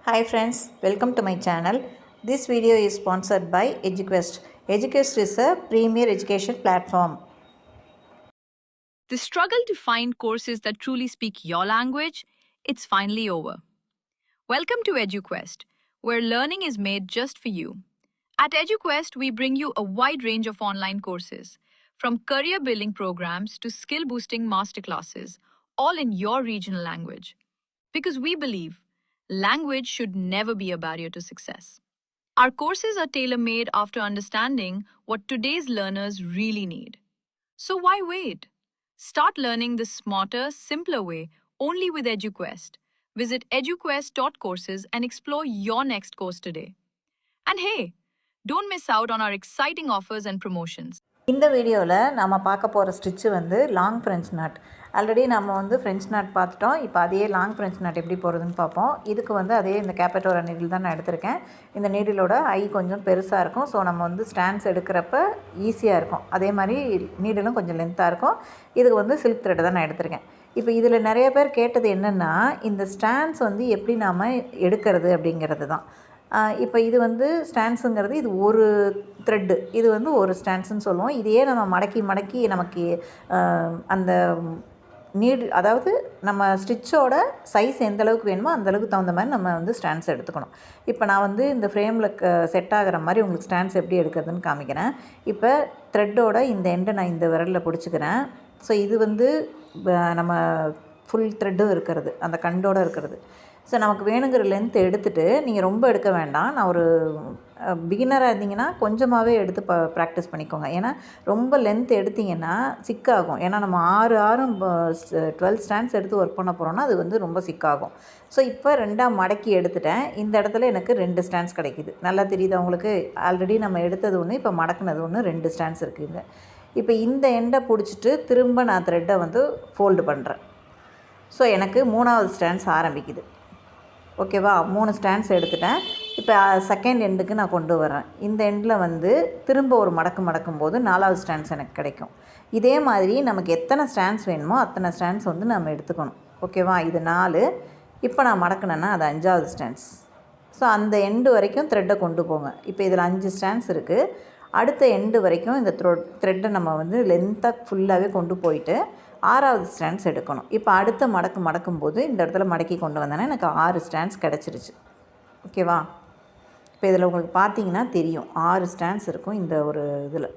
Hi friends, welcome to my channel. This video is sponsored by EduQuest. EduQuest is a premier education platform. The struggle to find courses that truly speak your language, it's finally over. Welcome to EduQuest, where learning is made just for you. At EduQuest, we bring you a wide range of online courses, from career building programs to skill boosting masterclasses, all in your regional language. Because we believe language should never be a barrier to success. Our courses are tailor made after understanding what today's learners really need. So why wait? Start learning the smarter, simpler way only with EduQuest. Visit eduquest.courses and explore your next course today. And hey, don't miss out on our exciting offers and promotions. இந்த வீடியோவில் நம்ம பார்க்க போகிற stitch வந்து long French not. Already நம்ம வந்து French not பார்த்துட்டோம். இப்போ அதே லாங் ஃப்ரெஞ்ச் நாட் எப்படி போகிறதுன்னு பார்ப்போம். இதுக்கு வந்து அதே இந்த கேப்பட்டோரா நீடில் தான் நான் எடுத்திருக்கேன். இந்த நீடிலோட ஐ கொஞ்சம் பெருசாக இருக்கும். ஸோ நம்ம வந்து ஸ்டாண்ட்ஸ் எடுக்கிறப்ப ஈஸியாக இருக்கும். அதே மாதிரி நீடிலும் கொஞ்சம் லென்த்தாக இருக்கும். இதுக்கு வந்து சில்க் த்ரெட் தான் நான் எடுத்திருக்கேன். இப்போ இதில் நிறைய பேர் கேட்டது என்னென்னா, இந்த ஸ்டாண்ட்ஸ் வந்து எப்படி நாம் எடுக்கிறது அப்படிங்கிறது தான். இப்போ இது வந்து ஸ்டாண்ட்ஸுங்கிறது இது ஒரு த்ரெட்டு, இது வந்து ஒரு ஸ்டாண்ட்ஸுன்னு சொல்லுவோம். இதையே நம்ம மடக்கி மடக்கி நமக்கு அந்த அதாவது நம்ம ஸ்டிச்சோட சைஸ் எந்த அளவுக்கு வேணுமோ அந்தளவுக்கு தகுந்த மாதிரி நம்ம வந்து ஸ்டாண்ட்ஸ் எடுத்துக்கணும். இப்போ நான் வந்து இந்த ஃப்ரேமில் செட் ஆகிற மாதிரி உங்களுக்கு ஸ்டாண்ட்ஸ் எப்படி எடுக்கிறதுன்னு காமிக்கிறேன். இப்போ த்ரெட்டோட இந்த எண்டை நான் இந்த விரலில் பிடிச்சிக்கிறேன். ஸோ இது வந்து நம்ம ஃபுல் த்ரெட்டும் இருக்கிறது, அந்த கண்டோடு இருக்கிறது. ஸோ நமக்கு வேணுங்கிற லென்த் எடுத்துகிட்டு, நீங்கள் ரொம்ப எடுக்க வேண்டாம். நான் ஒரு பிகினராக இருந்தீங்கன்னா கொஞ்சமாகவே எடுத்து ப்ராக்டிஸ் பண்ணிக்கோங்க. ஏன்னா ரொம்ப லென்த் எடுத்திங்கன்னா சிக்காகும். ஏன்னா நம்ம 12 ஸ்டாண்ட்ஸ் எடுத்து ஒர்க் பண்ண போகிறோன்னா அது வந்து ரொம்ப சிக்காகும். ஸோ இப்போ 2ஆக மடக்கி எடுத்துட்டேன். இந்த இடத்துல எனக்கு 2 ஸ்டாண்ட்ஸ் கிடைக்கிது. நல்லா தெரியுது உங்களுக்கு? ஆல்ரெடி நம்ம எடுத்தது ஒன்று, இப்போ மடக்குனது ஒன்று, 2 ஸ்டாண்ட்ஸ் இருக்குதுங்க. இப்போ இந்த எண்டை பிடிச்சிட்டு திரும்ப நான் த்ரெட்டை வந்து ஃபோல்டு பண்ணுறேன். ஸோ எனக்கு 3ஆவது ஸ்டாண்ட்ஸ் ஆரம்பிக்குது. ஓகேவா? 3 ஸ்டாண்ட்ஸ் எடுத்துட்டேன். இப்போ செகண்ட் எண்டுக்கு நான் கொண்டு வரேன். இந்த எண்டில் வந்து திரும்ப ஒரு மடக்கும் போது 4ஆவது ஸ்டாண்ட்ஸ் எனக்கு கிடைக்கும். இதே மாதிரி நமக்கு எத்தனை ஸ்டாண்ட்ஸ் வேணுமோ அத்தனை ஸ்டாண்ட்ஸ் வந்து நம்ம எடுத்துக்கணும். ஓகேவா? இது 4. இப்போ நான் மடக்குனேன்னா அது 5ஆவது ஸ்டாண்ட்ஸ். ஸோ அந்த எண்டு வரைக்கும் த்ரெட்டை கொண்டு போங்க. இப்போ இதில் 5 ஸ்டாண்ட்ஸ் இருக்குது. அடுத்த எண்டு வரைக்கும் இந்த த்ரெட்டை நம்ம வந்து லென்த்தாக ஃபுல்லாகவே கொண்டு போயிட்டு 6ஆவது ஸ்டாண்ட்ஸ் எடுக்கணும். இப்போ அடுத்த மடக்கும்போது இந்த இடத்துல மடக்கி கொண்டு வந்தேன்னா எனக்கு 6 ஸ்டாண்ட்ஸ் கிடச்சிருச்சு. ஓகேவா? இப்போ இதில் உங்களுக்கு பார்த்தீங்கன்னா தெரியும் 6 ஸ்டாண்ட்ஸ் இருக்கும் இந்த ஒரு இதில்.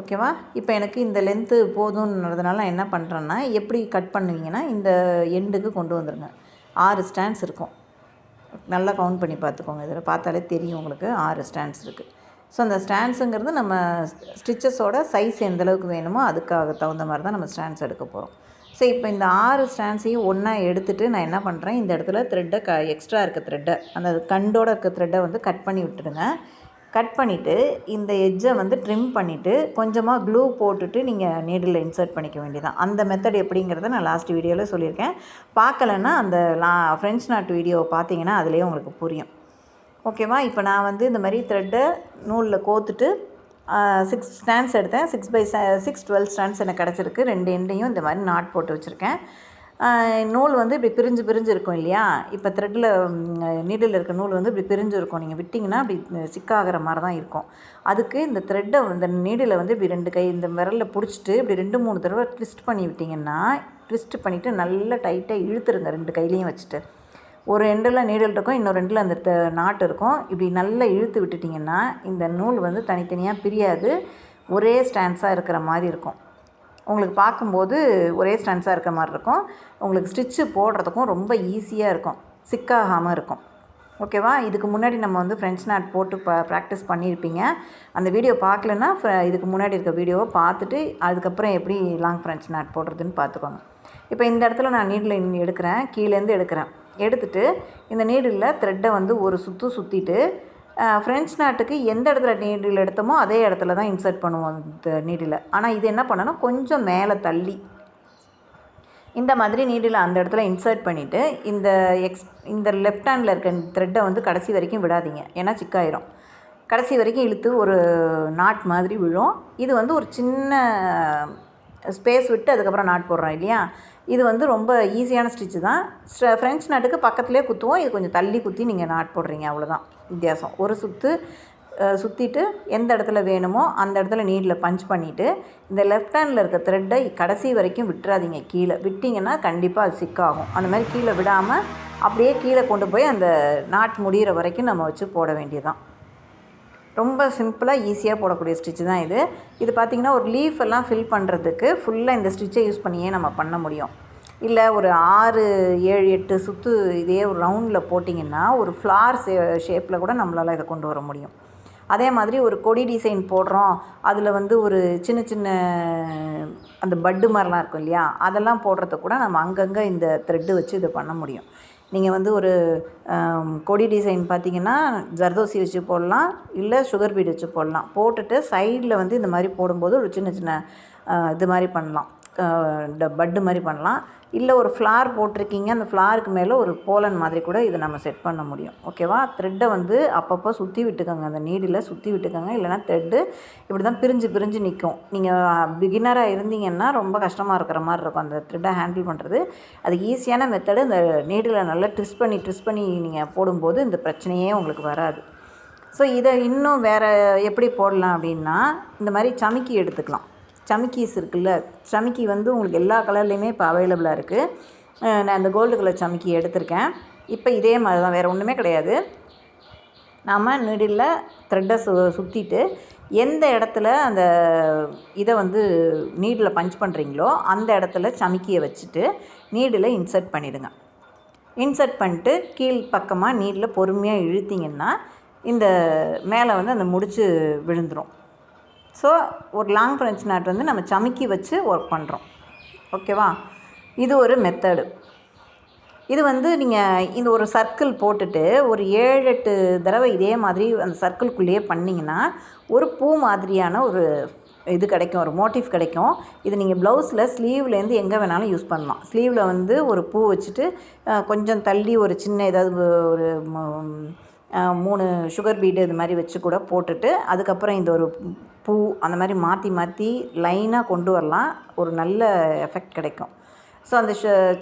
ஓகேவா? இப்போ எனக்கு இந்த லென்த்து போதுன்றதுனால நான் என்ன பண்ணுறேன்னா, எப்படி கட் பண்ணுவீங்கன்னா இந்த எண்டுக்கு கொண்டு வந்துடுங்க. 6 ஸ்டாண்ட்ஸ் இருக்கும். நல்லா கவுண்ட் பண்ணி பார்த்துக்கோங்க. இதில் பார்த்தாலே தெரியும் உங்களுக்கு 6 ஸ்டாண்ட்ஸ் இருக்குது. ஸோ அந்த ஸ்டாண்ட்ஸுங்கிறது நம்ம ஸ்டிச்சஸோட சைஸ் எந்தளவுக்கு வேணுமோ அதுக்காக தகுந்த மாதிரி தான் நம்ம ஸ்டாண்ட்ஸ் எடுக்க போகிறோம். ஸோ இப்போ இந்த 6 ஸ்டாண்ட்ஸையும் ஒன்றா எடுத்துகிட்டு நான் என்ன பண்ணுறேன், இந்த இடத்துல த்ரெட்டை எக்ஸ்ட்ரா இருக்க த்ரெட்டை, அந்த கண்டோடு இருக்க த்ரெட்டை வந்து கட் பண்ணி விட்டுடுங்க. கட் பண்ணிவிட்டு இந்த எட்ஜை வந்து ட்ரிம் பண்ணிவிட்டு கொஞ்சமாக க்ளூ போட்டுட்டு நீங்கள் நீடில் இன்சர்ட் பண்ணிக்க வேண்டியதான். அந்த மெத்தட் எப்படிங்கிறத நான் லாஸ்ட் வீடியோவில் சொல்லியிருக்கேன். பார்க்கலன்னா அந்த ஃப்ரெஞ்ச் நாட் வீடியோவை பார்த்தீங்கன்னா அதுலேயே உங்களுக்கு புரியும். ஓகேவா? இப்போ நான் வந்து இந்த மாதிரி த்ரெட்டை நூலில் கோத்துட்டு 6 ஸ்டாண்ட்ஸ் எடுத்தேன். 6x6 12 ஸ்டாண்ட்ஸ் எனக்கு கிடச்சிருக்கு. 2 எண்டையும் இந்த மாதிரி நாட் போட்டு வச்சுருக்கேன். நூல் வந்து இப்படி பிரிஞ்சு இருக்கும் இல்லையா? இப்போ த்ரெட்டில் நீடில் இருக்க நூல் வந்து இப்படி பிரிஞ்சு இருக்கும். நீங்கள் விட்டிங்கன்னா அப்படி சிக்காகிற மாதிரி தான் இருக்கும். அதுக்கு இந்த த்ரெட்டை இந்த நீடில் வந்து இப்படி 2 கை இந்த விரலில் பிடிச்சிட்டு இப்படி 2-3 தடவை ட்விஸ்ட் பண்ணி விட்டிங்கன்னா, ட்விஸ்ட் பண்ணிவிட்டு நல்லா டைட்டாக இழுத்துருங்க 2 கையிலையும் வச்சுட்டு. ஒரு எண்டில் நீடில் இருக்கும், இன்னொரு எண்டில் அந்த நாட் இருக்கும். இப்படி நல்லா இழுத்து விட்டுட்டிங்கன்னா இந்த நூல் வந்து தனித்தனியாக பிரியாது, ஒரே ஸ்டாண்ட்ஸாக இருக்கிற மாதிரி இருக்கும். உங்களுக்கு பார்க்கும்போது ஒரே ஸ்டாண்ட்ஸாக இருக்கிற மாதிரி இருக்கும். உங்களுக்கு ஸ்டிச்சு போடுறதுக்கும் ரொம்ப ஈஸியாக இருக்கும், சிக்காகாமல் இருக்கும். ஓகேவா? இதுக்கு முன்னாடி நம்ம வந்து ஃப்ரெஞ்ச் நாட் போட்டு ப்ராக்டிஸ் பண்ணியிருப்பீங்க. அந்த வீடியோ பார்க்கலன்னா இதுக்கு முன்னாடி இருக்க வீடியோவை பார்த்துட்டு அதுக்கப்புறம் எப்படி லாங் ஃப்ரெஞ்ச் நாட் போடுறதுன்னு பார்த்துக்கோங்க. இப்போ இந்த இடத்துல நான் நீடில் எடுக்கிறேன், கீழேருந்து எடுத்துட்டு இந்த நீடில் த்ரெட்டை வந்து ஒரு சுற்றிட்டு ஃப்ரெஞ்ச் நாட்டுக்கு எந்த இடத்துல நீடில் எடுத்தோமோ அதே இடத்துல தான் இன்சர்ட் பண்ணுவோம் இந்த நீடில். ஆனால் இது என்ன பண்ணணும், கொஞ்சம் மேலே தள்ளி இந்த மாதிரி நீடில் அந்த இடத்துல இன்சர்ட் பண்ணிவிட்டு இந்த லெஃப்ட் ஹேண்டில் இருக்க த்ரெட்டை வந்து கடைசி வரைக்கும் விடாதீங்க. ஏன்னா சிக்காயிரும். கடைசி வரைக்கும் இழுத்து ஒரு நாட் மாதிரி விழும். இது வந்து ஒரு சின்ன ஸ்பேஸ் விட்டு அதுக்கப்புறம் நாட் போடுறோம் இல்லையா? இது வந்து ரொம்ப ஈஸியான ஸ்டிச்சு தான். ஃப்ரெஞ்ச் நாட்டுக்கு பக்கத்துலேயே குத்துவோம், இது கொஞ்சம் தள்ளி குத்தி நீங்கள் நாட் போடுறீங்க, அவ்வளோதான் வித்தியாசம். ஒரு சுற்று சுற்றிட்டு எந்த இடத்துல வேணுமோ அந்த இடத்துல நீடில் பஞ்ச் பண்ணிவிட்டு இந்த லெஃப்ட் ஹேண்டில் இருக்க த்ரெட்டை கடைசி வரைக்கும் விட்டுறாதீங்க. கீழே விட்டிங்கன்னா கண்டிப்பாக அது சிக்காகும். அந்த மாதிரி கீழே விடாமல் அப்படியே கீழே கொண்டு போய் அந்த நாட் முடிகிற வரைக்கும் நம்ம வச்சு போட வேண்டியதுதான். ரொம்ப சிம்பிளாக ஈஸியாக போடக்கூடிய ஸ்டிச்சு தான் இது. இது பார்த்திங்கன்னா ஒரு லீஃப் எல்லாம் ஃபில் பண்ணுறதுக்கு ஃபுல்லாக இந்த ஸ்டிச்சை யூஸ் பண்ணியே நம்ம பண்ண முடியும். இல்லை ஒரு 6, 7, 8 சுற்று இதே ஒரு ரவுண்டில் போட்டிங்கன்னா ஒரு ஃப்ளார் ஷேப்பில் கூட நம்மளால் இதை கொண்டு வர முடியும். அதே மாதிரி ஒரு கொடி டிசைன் போடுறோம், அதில் வந்து ஒரு சின்ன சின்ன அந்த பட்டு மாதிரிலாம் இருக்கும் இல்லையா, அதெல்லாம் போடுறதுக்கு கூட நம்ம அங்கங்கே இந்த த்ரெட்டு வச்சு இதை பண்ண முடியும். நீங்கள் வந்து ஒரு கொடி டிசைன் பார்த்திங்கன்னா ஜர்தோசி வச்சு போடலாம், இல்லை சுகர் பீட் வச்சு போடலாம். போட்டுட்டு சைடில் வந்து இந்த மாதிரி போடும்போது ஒரு சின்ன சின்ன இது மாதிரி பண்ணலாம், பட்டு மாதிரி பண்ணலாம். இல்லை ஒரு ஃப்ளார் போட்டிருக்கீங்க, அந்த ஃப்ளாருக்கு மேலே ஒரு போலன் மாதிரி கூட இதை நம்ம செட் பண்ண முடியும். ஓகேவா? த்ரெட்டை வந்து அப்பப்போ சுற்றி விட்டுக்கோங்க, அந்த நீடில் சுற்றி விட்டுக்கோங்க. இல்லைனா த்ரெட்டு இப்படி தான் பிரிஞ்சு நிற்கும். நீங்கள் பிகினராக இருந்தீங்கன்னா ரொம்ப கஷ்டமாக இருக்கிற மாதிரி இருக்கும் அந்த த்ரெட்டை ஹேண்டில் பண்ணுறது. அது ஈஸியான மெத்தடு. இந்த நீடில் நல்லா ட்விஸ்ட் பண்ணி நீங்கள் போடும்போது இந்த பிரச்சனையே உங்களுக்கு வராது. ஸோ இதை இன்னும் வேறு எப்படி போடலாம் அப்படின்னா, இந்த மாதிரி சமிக்கி எடுத்துக்கலாம். சமிக்கீஸ் இருக்குல்ல, சமிக்கி வந்து உங்களுக்கு எல்லா கலர்லேயுமே இப்போ அவைலபிளாக இருக்குது. நான் இந்த கோல்டு கலர் சமிக்கி எடுத்திருக்கேன். இப்போ இதே மாதிரி தான், வேறு ஒன்றுமே கிடையாது. நாம் நீடில் த்ரெட்டை சுற்றிட்டு எந்த இடத்துல அந்த இதை வந்து நீடில் பஞ்ச் பண்ணுறீங்களோ அந்த இடத்துல சமிக்கியை வச்சுட்டு நீடில் இன்சர்ட் பண்ணிவிடுங்க. இன்சர்ட் பண்ணிட்டு கீழ் பக்கமாக நீடில் பொறுமையாக இழுத்திங்கன்னா இந்த மேலே வந்து அந்த முடிச்சு விழுந்துடும். ஸோ ஒரு லாங் ஃப்ரெஞ்ச் நாட் வந்து நம்ம சமிக்கி வச்சு ஒர்க் பண்ணுறோம். ஓகேவா? இது ஒரு மெத்தடு. இது வந்து நீங்கள் இந்த ஒரு சர்க்கிள் போட்டுட்டு ஒரு 7-8 தடவை இதே மாதிரி அந்த சர்க்கிள்குள்ளேயே பண்ணிங்கன்னா ஒரு பூ மாதிரியான ஒரு இது கிடைக்கும், ஒரு மோட்டிவ் கிடைக்கும். இது நீங்கள் ப்ளவுஸில் ஸ்லீவ்லேருந்து எங்கே வேணாலும் யூஸ் பண்ணலாம். ஸ்லீவில் வந்து ஒரு பூ வச்சுட்டு கொஞ்சம் தள்ளி ஒரு சின்ன ஏதாவது ஒரு 3 சுகர் பீடு இது மாதிரி வச்சு கூட போட்டுட்டு அதுக்கப்புறம் இந்த ஒரு பூ அந்த மாதிரி மாற்றி லைனாக கொண்டு வரலாம். ஒரு நல்ல எஃபெக்ட் கிடைக்கும். ஸோ அந்த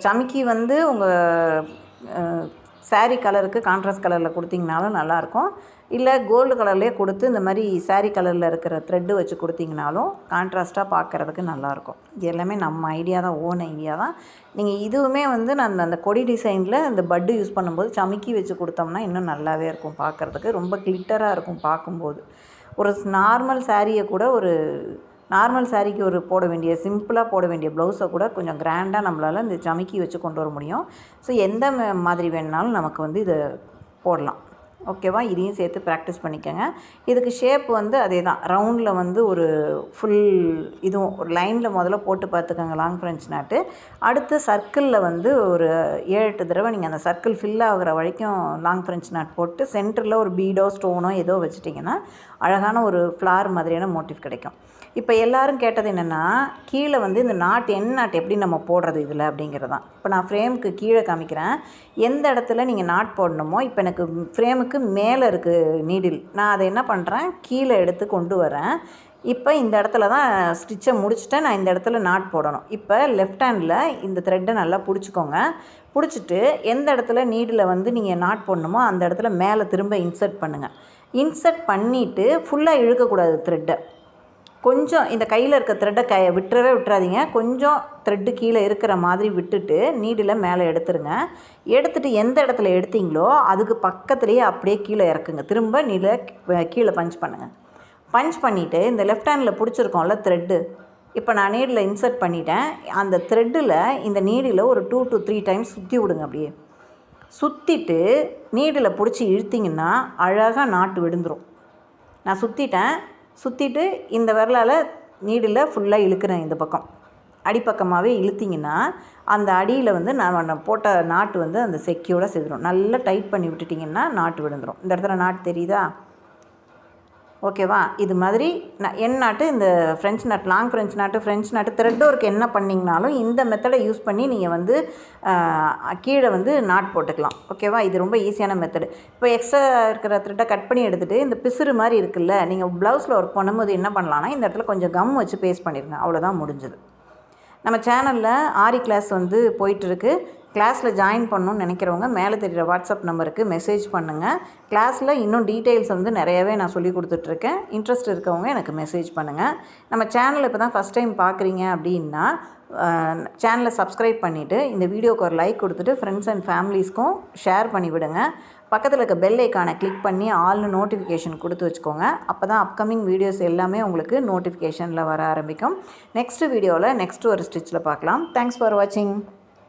சமிக்கி வந்து உங்கள் சாரீ கலருக்கு கான்ட்ராஸ்ட் கலரில் கொடுத்திங்கனாலும் நல்லாயிருக்கும். இல்லை கோல்டு கலர்லேயே கொடுத்து இந்த மாதிரி சாரீ கலரில் இருக்கிற த்ரெட்டு வச்சு கொடுத்திங்கனாலும் கான்ட்ராஸ்ட்டாக பார்க்குறதுக்கு நல்லாயிருக்கும். இது எல்லாமே நம்ம ஐடியா தான், ஓன் ஐடியா தான். நீங்கள் இதுவுமே வந்து நான் அந்த கொடி டிசைனில் இந்த பட்டு யூஸ் பண்ணும்போது சமிக்கி வச்சு கொடுத்தோம்னா இன்னும் நல்லாவே இருக்கும் பார்க்குறதுக்கு. ரொம்ப கிளிட்டராக இருக்கும் பார்க்கும்போது. ஒரு நார்மல் சாரியை கூட ஒரு நார்மல் சாரிக்கு ஒரு போட வேண்டிய சிம்பிளாக போட வேண்டிய ப்ளவுஸை கூட கொஞ்சம் கிராண்டாக நம்மளால் இந்த சமிக்கி வச்சு கொண்டு வர முடியும். ஸோ எந்த மாதிரி வேணுனாலும் நமக்கு வந்து இதை போடலாம். ஓகேவா? இதையும் சேர்த்து ப்ராக்டிஸ் பண்ணிக்கோங்க. இதுக்கு ஷேப் வந்து அதே தான், ரவுண்டில் வந்து ஒரு ஃபுல் இதுவும் ஒரு லைனில் முதல்ல போட்டு பார்த்துக்கோங்க லாங் ஃப்ரெஞ்ச் நாட்டு. அடுத்து சர்க்கிளில் வந்து ஒரு 7-8 தடவை நீங்கள் அந்த சர்க்கிள் ஃபில் ஆகிற வரைக்கும் லாங் ஃப்ரெஞ்ச் நாட் போட்டு சென்டரில் ஒரு பீடோ ஸ்டோனோ ஏதோ வச்சுட்டிங்கன்னா அழகான ஒரு ஃப்ளார் மாதிரியான மோட்டிவ் கிடைக்கும். இப்போ எல்லோரும் கேட்டது என்னென்னா, கீழே வந்து இந்த நாட் என் நாட் எப்படி நம்ம போடுறது இதில் அப்படிங்கிறது தான். இப்போ நான் ஃப்ரேமுக்கு கீழே காமிக்கிறேன். எந்த இடத்துல நீங்கள் நாட் போடணுமோ, இப்போ எனக்கு ஃப்ரேமுக்கு மேலே இருக்குது நீடில், நான் அதை என்ன பண்ணுறேன், கீழே எடுத்து கொண்டு வரேன். இப்போ இந்த இடத்துல தான் ஸ்டிச்சை முடிச்சுட்டேன், நான் இந்த இடத்துல நாட் போடணும். இப்போ லெஃப்ட் ஹேண்டில் இந்த த்ரெட்டை நல்லா பிடிச்சிக்கோங்க. பிடிச்சிட்டு எந்த இடத்துல நீடில் வந்து நீங்கள் நாட் போடணுமோ அந்த இடத்துல மேலே திரும்ப இன்சர்ட் பண்ணுங்கள். இன்சர்ட் பண்ணிவிட்டு ஃபுல்லாக இழுக்கக்கூடாது த்ரெட்டை. கொஞ்சம் இந்த கையில் இருக்க த்ரெட்டை விட்டுறாதீங்க. கொஞ்சம் த்ரெட்டு கீழே இருக்கிற மாதிரி விட்டுட்டு நீடில் மேலே எடுத்துருங்க. எடுத்துகிட்டு எந்த இடத்துல எடுத்தீங்களோ அதுக்கு பக்கத்துலேயே அப்படியே கீழே இறக்குங்க. திரும்ப கீழே பஞ்ச் பண்ணுங்கள். பஞ்ச் பண்ணிவிட்டு இந்த லெஃப்ட் ஹேண்டில் பிடிச்சிருக்கோம்ல த்ரெட்டு, இப்போ நான் நீடில் இன்சர்ட் பண்ணிட்டேன். அந்த த்ரெட்டில் இந்த நீடில் ஒரு 2 to 3 டைம்ஸ் சுற்றி விடுங்க. அப்படியே சுற்றிட்டு நீடில் பிடிச்சி இழுத்திங்கன்னா அழகாக நாட்டு விழுந்துடும். நான் சுற்றிட்டு இந்த விரலால் நீடில் ஃபுல்லாக இழுக்கிறேன். இந்த பக்கம் அடிப்பக்கமாகவே இழுத்திங்கன்னா அந்த அடியில் வந்து நான் போட்ட நாட்டு வந்து அந்த செக்கியோடு சேர்ந்துடும். நல்லா டைட் பண்ணி விட்டுட்டிங்கன்னா நாட்டு விழுந்துடும். இந்த இடத்துல நாட்டு தெரியுதா? ஓகேவா? இது மாதிரி என் நாட்டு, இந்த ஃப்ரெஞ்ச் நாட், லாங் ஃப்ரெஞ்ச் நாட்டு த்ரெட் ஒர்க் என்ன பண்ணிங்கனாலும் இந்த மெத்தடை யூஸ் பண்ணி நீங்கள் வந்து கீழே வந்து நாட் போட்டுக்கலாம். ஓகேவா? இது ரொம்ப ஈஸியான மெத்தடு. இப்போ எக்ஸ்ட்ரா இருக்கிற த்ரெட்டை கட் பண்ணி எடுத்துகிட்டு இந்த பிசுறு மாதிரி இருக்குல்ல, நீங்கள் ப்ளவுஸில் ஒர்க் பண்ணும்போது என்ன பண்ணலான்னா இந்த இடத்துல கொஞ்சம் கம் வச்சு பேஸ்ட் பண்ணிடுங்க. அவ்வளோதான், முடிஞ்சது. நம்ம சேனலில் ஆரி கிளாஸ் வந்து போயிட்டுருக்கு. கிளாஸில் ஜாயின் பண்ணணும்னு நினைக்கிறவங்க மேலே தெரிகிற வாட்ஸ்அப் நம்பருக்கு மெசேஜ் பண்ணுங்கள். கிளாஸில் இன்னும் டீட்டெயில்ஸ் வந்து நிறையவே நான் சொல்லி கொடுத்துட்ருக்கேன். இன்ட்ரெஸ்ட் இருக்கவங்க எனக்கு மெசேஜ் பண்ணுங்கள். நம்ம சேனலை இப்போ தான் ஃபஸ்ட் டைம் பார்க்குறீங்க அப்படின்னா சேனலை சப்ஸ்கிரைப் பண்ணிவிட்டு இந்த வீடியோக்கு ஒரு லைக் கொடுத்துட்டு ஃப்ரெண்ட்ஸ் அண்ட் ஃபேமிலிஸ்க்கும் ஷேர் பண்ணி விடுங்க. பக்கத்தில் இருக்க பெல் ஐக்கானை கிளிக் பண்ணி ஆல்னு நோட்டிஃபிகேஷன் கொடுத்து வச்சுக்கோங்க. அப்போ தான் அப்கமிங் வீடியோஸ் எல்லாமே உங்களுக்கு நோட்டிஃபிகேஷனில் வர ஆரம்பிக்கும். நெக்ஸ்ட் வீடியோவில் நெக்ஸ்ட் ஒரு ஸ்டிச்சில் பார்க்கலாம். தேங்க்ஸ் ஃபார் வாட்சிங்.